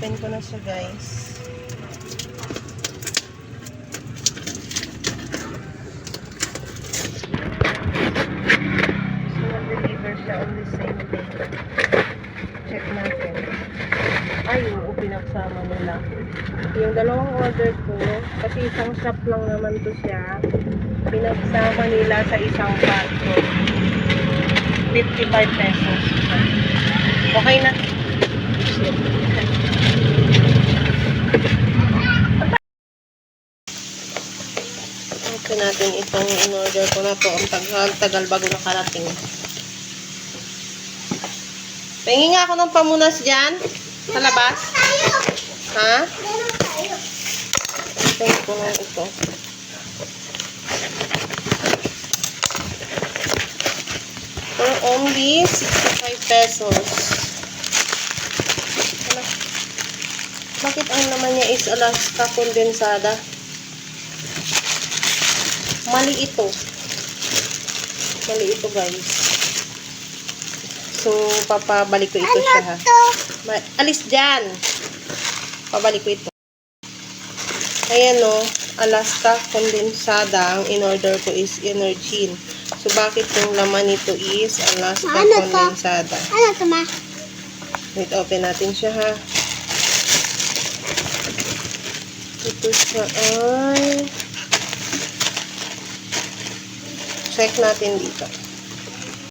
open ko na siya, guys. So, nag-deliver siya on the same day. Check natin. Ay, oo, pinagsama nila. Yung dalawang order ko, kasi isang shop lang naman to siya, pinagsama nila sa isang carton. 55 pesos. Okay na. Okay natin itong in-order ko na to. Ang tagal bago nakarating. Pahingi nga ako ng pamunas dyan. Sa labas. Ha? Pahingi ko lang ito. For only 65 pesos. Ano? Bakit ang naman niya is Alaska kondensada? Mali ito. Mali ito, guys. So, papabalik ko ito siya, ha. Alis dyan. Pabalik ko ito. Ayan, no. Alaska kondensada. Ang in-order ko is Energin. So, bakit yung laman nito is Alaska kondensada? Ano ito, ma? Wait, open natin siya, ha. Ito siya ay... Check natin dito.